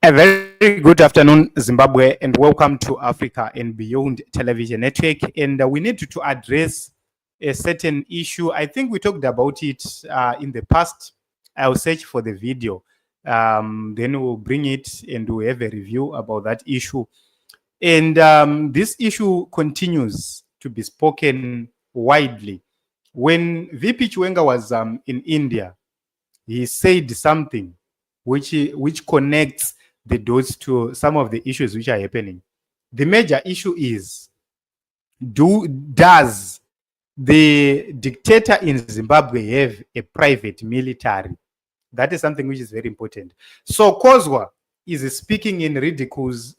A very good afternoon, Zimbabwe, and welcome to Africa and Beyond Television Network. And we need to address a certain issue. I think we talked about it in the past. I'll search for the video. Then we'll bring it and we'll have a review about that issue. And this issue continues to be spoken widely. When VP Chiwenga was in India, he said something which connects the dots to some of the issues which are happening. The major issue is, does the dictator in Zimbabwe have a private military? That is something which is very important. So Kozwa is speaking in riddles,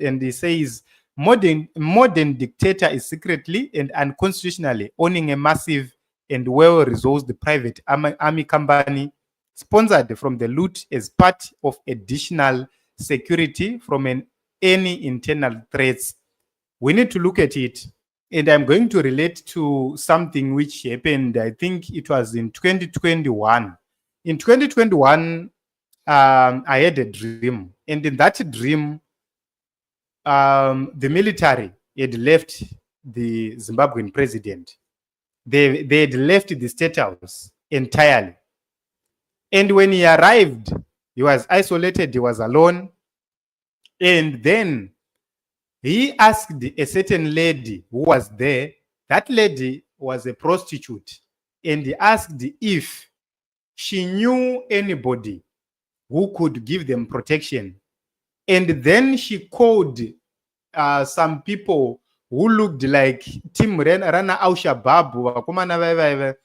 and he says modern dictator is secretly and unconstitutionally owning a massive and well-resourced private army company sponsored from the loot as part of additional security from any internal threats. We need to look at it, and I'm going to relate to something which happened, I think it was in 2021. In 2021, I had a dream, and in that dream, the military had left the Zimbabwean president. They had left the State House entirely. And when he arrived, he was isolated, he was alone. And then he asked a certain lady who was there. That lady was a prostitute. And he asked if she knew anybody who could give them protection. And then she called some people who looked like Tim Rana Al-Shabaab,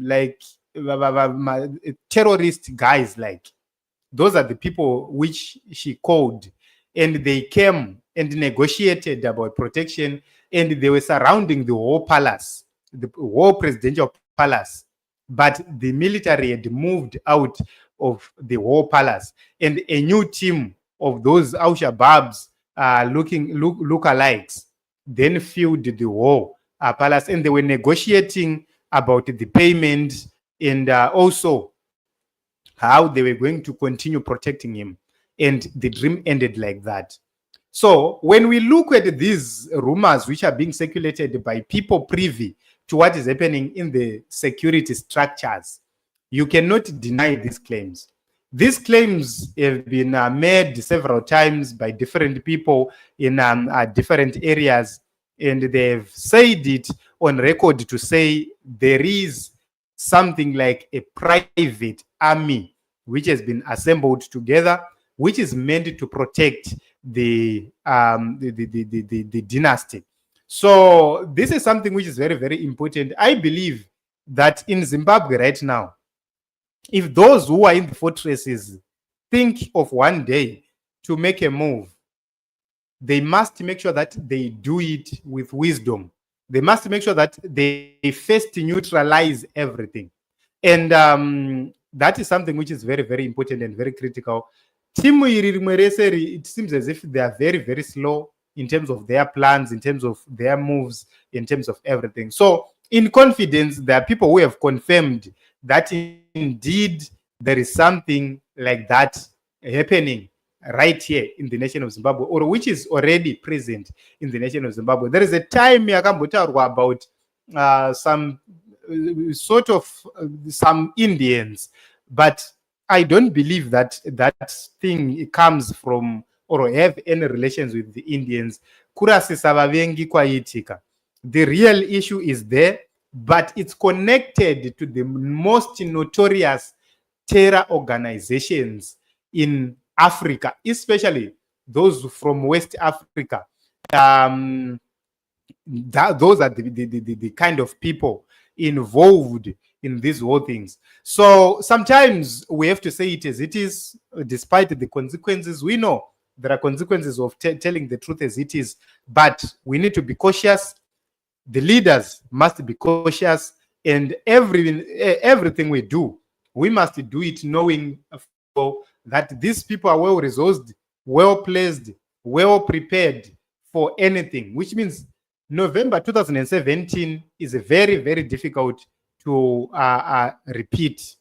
like terrorist guys. Like, those are the people which she called, and they came and negotiated about protection, and they were surrounding the whole palace, the whole presidential palace. But the military had moved out of the whole palace, and a new team of those Al-Shabaabs lookalikes then filled the whole palace, and they were negotiating about the payment and also how they were going to continue protecting him. And the dream ended like that. So when we look at these rumors which are being circulated by people privy to what is happening in the security structures, you cannot deny these claims. These claims have been made several times by different people in different areas, and they've said it on record to say there is something like a private army which has been assembled together, which is meant to protect the dynasty. So this is something which is very, very important. I believe that in Zimbabwe right now, if those who are in the fortresses think of one day to make a move, they must make sure that they do it with wisdom. They must make sure that they first neutralize everything. And that is something which is very, very important and very critical. It seems as if they are very, very slow in terms of their plans, in terms of their moves, in terms of everything. So in confidence, there are people who have confirmed that indeed there is something like that happening right here in the nation of Zimbabwe, or which is already present in the nation of Zimbabwe. There is a time about some sort of some Indians, but I don't believe that that thing comes from or have any relations with the Indians. The real issue is there, but it's connected to the most notorious terror organizations in Africa, especially those from West Africa. Those are the kind of people involved in these whole things. So sometimes we have to say it as it is, despite the consequences. We know there are consequences of telling the truth as it is, but we need to be cautious. The leaders must be cautious, and everything we do, we must do it knowing that these people are well-resourced, well-placed, well-prepared for anything, which means November 2017 is very, very difficult to repeat.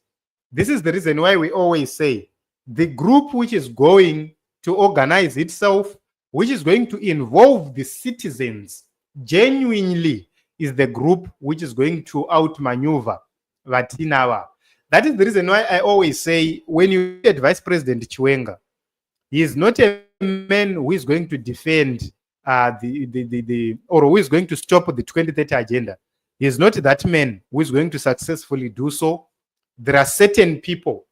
This is the reason why we always say The group which is going to organize itself, which is going to involve the citizens genuinely, is the group which is going to outmaneuver Vatinawa. That is the reason why I always say, when you get Vice President Chiwenga, he is not a man who is going to defend or who is going to stop the 2030 agenda. He is not that man who is going to successfully do so. There are certain people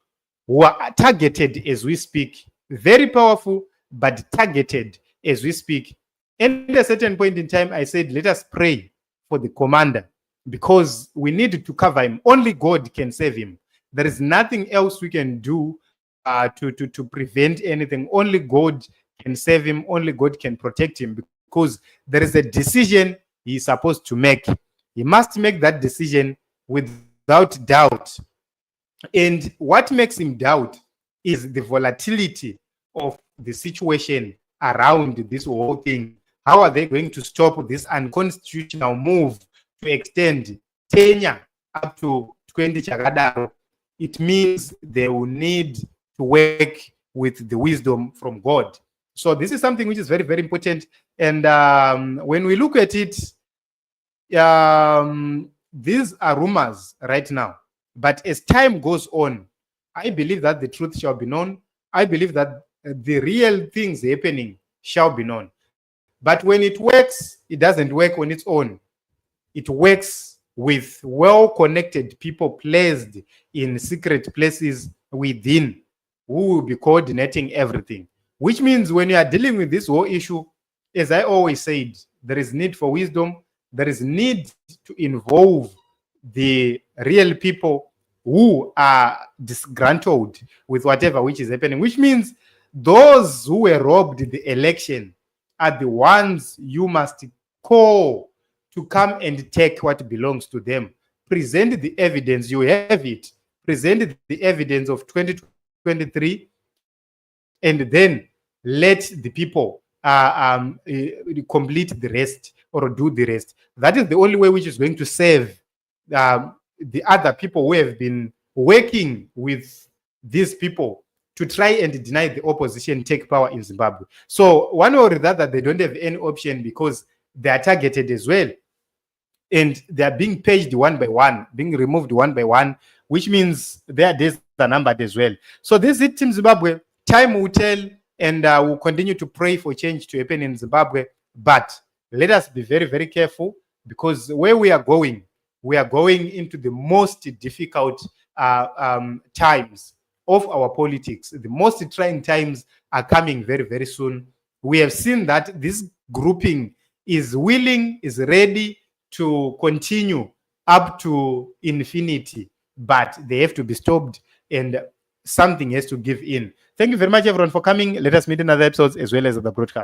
who are targeted as we speak, very powerful, but targeted as we speak. And at a certain point in time, I said, let us pray for the commander, because we need to cover him. Only God can save him. There is nothing else we can do to prevent anything. Only God can save him. Only God can protect him, because there is a decision he's supposed to make. He must make that decision without doubt. And what makes him doubt is the volatility of the situation around this whole thing. How are they going to stop this unconstitutional move to extend tenure up to 20 Chagadaro? It means they will need to work with the wisdom from God. So this is something which is very, very important. And when we look at it, these are rumors right now. But as time goes on, I believe that the truth shall be known. I believe that the real things happening shall be known. But when it works, it doesn't work on its own. It works with well-connected people placed in secret places within, who will be coordinating everything. Which means when you are dealing with this whole issue, as I always said, there is need for wisdom. There is need to involve the real people who are disgruntled with whatever which is happening, which means those who were robbed the election are the ones you must call to come and take what belongs to them. Present the evidence. You have it. Present the evidence of 2023, and then let the people complete the rest or do the rest. That is the only way which is going to save the other people who have been working with these people to try and deny the opposition take power in Zimbabwe. So one or the other, they don't have any option, because they are targeted as well. And they are being paged one by one, being removed one by one, which means their days are numbered as well. So this is Team Zimbabwe. Time will tell, and we'll continue to pray for change to happen in Zimbabwe. But let us be very, very careful, because where we are going into the most difficult times of our politics. The most trying times are coming very, very soon. We have seen that this grouping is willing, is ready to continue up to infinity, but they have to be stopped, and something has to give in. Thank you very much, everyone, for coming. Let us meet in other episodes as well as the broadcast.